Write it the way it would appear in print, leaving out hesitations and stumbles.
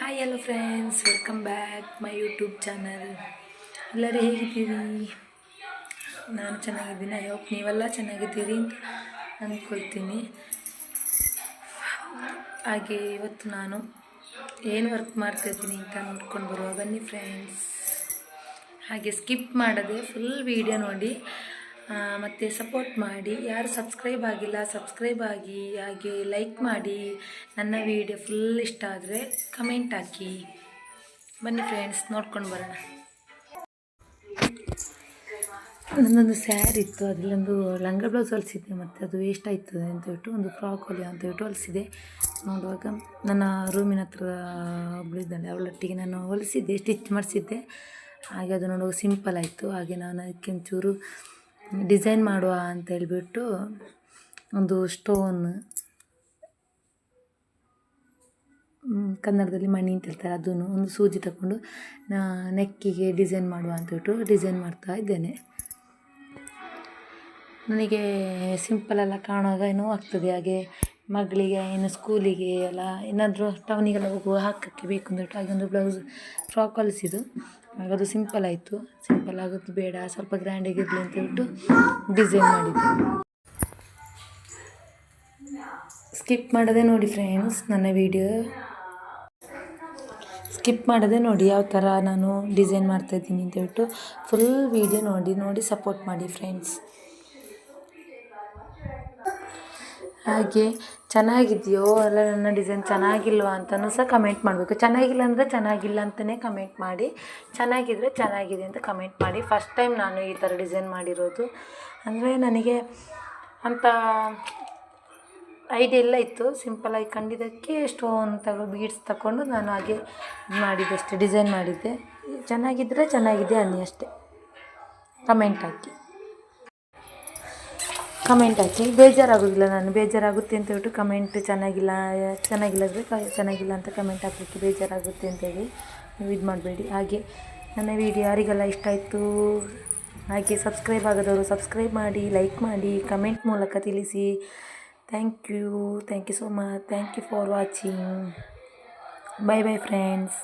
Hi hello friends, welcome back my YouTube channel. ಎಲ್ಲರೂ ಹೇಗಿದ್ದೀರಿ? ನಾನು ಚೆನ್ನಾಗಿದ್ದೀನಿ. ಐ ಹೋಪ್ ನೀವೆಲ್ಲ ಚೆನ್ನಾಗಿದ್ದೀರಿ ಅಂತ ಅಂದ್ಕೊಳ್ತೀನಿ. ಹಾಗೆ ಇವತ್ತು ನಾನು ಏನು ವರ್ಕ್ ಮಾಡ್ತಾಯಿದ್ದೀನಿ ಅಂತ ನೋಡ್ಕೊಂಡು ಬರುವ ಬನ್ನಿ ಫ್ರೆಂಡ್ಸ್. ಹಾಗೆ ಸ್ಕಿಪ್ ಮಾಡದೆ ಫುಲ್ ವೀಡಿಯೋ ನೋಡಿ ಮತ್ತು ಸಪೋರ್ಟ್ ಮಾಡಿ. ಯಾರು ಸಬ್ಸ್ಕ್ರೈಬ್ ಆಗಿಲ್ಲ ಸಬ್ಸ್ಕ್ರೈಬ್ ಆಗಿ, ಹಾಗೆ ಲೈಕ್ ಮಾಡಿ. ನನ್ನ ವೀಡಿಯೋ ಫುಲ್ ಇಷ್ಟ ಆದರೆ ಕಮೆಂಟ್ ಹಾಕಿ. ಬನ್ನಿ ಫ್ರೆಂಡ್ಸ್, ನೋಡ್ಕೊಂಡು ಬರೋಣ. ನನ್ನೊಂದು ಸ್ಯಾರಿ ಇತ್ತು, ಅದರಲ್ಲೊಂದು ಲಂಗ ಬ್ಲೌಸ್ ಹೊಲಿಸಿದ್ದೆ, ಮತ್ತು ಅದು ವೇಸ್ಟ್ ಆಯ್ತದೆ ಅಂತ ಹೇಳ್ಬಿಟ್ಟು ಒಂದು ಫ್ರಾಕ್ ಹೊಲಿ ಅಂತ ಹೇಳ್ಬಿಟ್ಟು ಹೊಲಿಸಿದೆ. ನೋಡುವಾಗ ನನ್ನ ರೂಮಿನ ಹತ್ರ ಒಬ್ಬಳಿದ್ದಾಳೆ, ಅವಳೊಟ್ಟಿಗೆ ನಾನು ಹೊಲಿಸಿದ್ದೆ, ಸ್ಟಿಚ್ ಮಾಡಿಸಿದ್ದೆ. ಹಾಗೆ ಅದು ನೋಡುವಾಗ ಸಿಂಪಲ್ ಆಯಿತು. ಹಾಗೆ ನಾನು ಅದಕ್ಕೆ ಒಂಚೂರು ಡಿಸೈನ್ ಮಾಡುವ ಅಂತ ಹೇಳಿಬಿಟ್ಟು ಒಂದು ಸ್ಟೋನ್, ಕನ್ನಡದಲ್ಲಿ ಮಣಿ ಅಂತ ಹೇಳ್ತಾರೆ, ಅದನ್ನು ಒಂದು ಸೂಜಿ ತಗೊಂಡು ನೆಕ್ಕಿಗೆ ಡಿಸೈನ್ ಮಾಡುವ ಅಂತ ಹೇಳ್ಬಿಟ್ಟು ಡಿಸೈನ್ ಮಾಡ್ತಾ ಇದ್ದೇನೆ. ನನಗೆ ಸಿಂಪಲೆಲ್ಲ ಕಾಣುವಾಗ ಏನೋ ಆಗ್ತದೆ. ಹಾಗೆ ಮಗಳಿಗೆ ಏನು ಸ್ಕೂಲಿಗೆ ಎಲ್ಲ ಏನಾದರೂ ಟೌನಿಗೆಲ್ಲ ಹೋಗುವ ಹಾಕೋಕ್ಕೆ ಬೇಕು ಅಂದ್ಬಿಟ್ಟು ಹಾಗೆ ಒಂದು ಬ್ಲೌಸ್ ಫ್ರಾಕ್ ಹೊಲಿಸಿದ್ದು. ಅದು ಸಿಂಪಲ್ ಆಯಿತು. ಸಿಂಪಲ್ ಆಗೋದು ಬೇಡ, ಸ್ವಲ್ಪ ಗ್ರ್ಯಾಂಡಾಗಿರಲಿ ಅಂತ ಹೇಳ್ಬಿಟ್ಟು ಡಿಸೈನ್ ಮಾಡಿದ್ದೆ. ಸ್ಕಿಪ್ ಮಾಡದೆ ನೋಡಿ ಫ್ರೆಂಡ್ಸ್, ನನ್ನ ವಿಡಿಯೋ ಸ್ಕಿಪ್ ಮಾಡದೆ ನೋಡಿ ಯಾವ ಥರ ನಾನು ಡಿಸೈನ್ ಮಾಡ್ತಾಯಿದ್ದೀನಿ ಅಂತ ಹೇಳ್ಬಿಟ್ಟು ಫುಲ್ ವಿಡಿಯೋ ನೋಡಿ ಸಪೋರ್ಟ್ ಮಾಡಿ ಫ್ರೆಂಡ್ಸ್. ಹಾಗೆ ಚೆನ್ನಾಗಿದೆಯೋ ಅಲ್ಲ ನನ್ನ ಡಿಸೈನ್ ಚೆನ್ನಾಗಿಲ್ವಾ ಅಂತಲೂ ಸಹ ಕಮೆಂಟ್ ಮಾಡಬೇಕು. ಚೆನ್ನಾಗಿಲ್ಲ ಅಂದರೆ ಚೆನ್ನಾಗಿಲ್ಲ ಅಂತಲೇ ಕಮೆಂಟ್ ಮಾಡಿ, ಚೆನ್ನಾಗಿದ್ದರೆ ಚೆನ್ನಾಗಿದೆ ಅಂತ ಕಮೆಂಟ್ ಮಾಡಿ. ಫಸ್ಟ್ ಟೈಮ್ ನಾನು ಈ ಥರ ಡಿಸೈನ್ ಮಾಡಿರೋದು. ಅಂದರೆ ನನಗೆ ಅಂಥ ಐಡಿಯಾ ಎಲ್ಲ ಇತ್ತು. ಸಿಂಪಲಾಗಿ ಕಂಡಿದ್ದಕ್ಕೆ ಸ್ಟೋನ್ ಬೀಡ್ಸ್ ತಗೊಂಡು ನಾನು ಹಾಗೆ ಮಾಡಿದ್ದೆ ಅಷ್ಟೇ, ಡಿಸೈನ್ ಮಾಡಿದ್ದೆ. ಚೆನ್ನಾಗಿದ್ದರೆ ಚೆನ್ನಾಗಿದೆ ಅನ್ನಿ ಅಷ್ಟೇ, ಕಮೆಂಟ್ ಹಾಕಿ. ಬೇಜಾರಾಗೋದಿಲ್ಲ. ನಾನು ಬೇಜಾರಾಗುತ್ತೆ ಅಂತ ಹೇಳ್ಬಿಟ್ಟು ಕಮೆಂಟ್ ಚೆನ್ನಾಗಿಲ್ಲ ಅಂದರೆ ಚೆನ್ನಾಗಿಲ್ಲ ಅಂತ ಕಮೆಂಟ್ ಹಾಕಲಿಕ್ಕೆ ಬೇಜಾರಾಗುತ್ತೆ ಅಂತೇಳಿ ನೀವು ಇದು ಮಾಡಬೇಡಿ. ಹಾಗೆ ನನ್ನ ವಿಡಿಯೋ ಯಾರಿಗೆಲ್ಲ ಇಷ್ಟ ಆಯಿತು, ಹಾಗೆ ಸಬ್ಸ್ಕ್ರೈಬ್ ಆಗೋದವರು ಸಬ್ಸ್ಕ್ರೈಬ್ ಮಾಡಿ, ಲೈಕ್ ಮಾಡಿ, ಕಮೆಂಟ್ ಮೂಲಕ ತಿಳಿಸಿ. Thank you so much. Thank you for watching. Bye friends.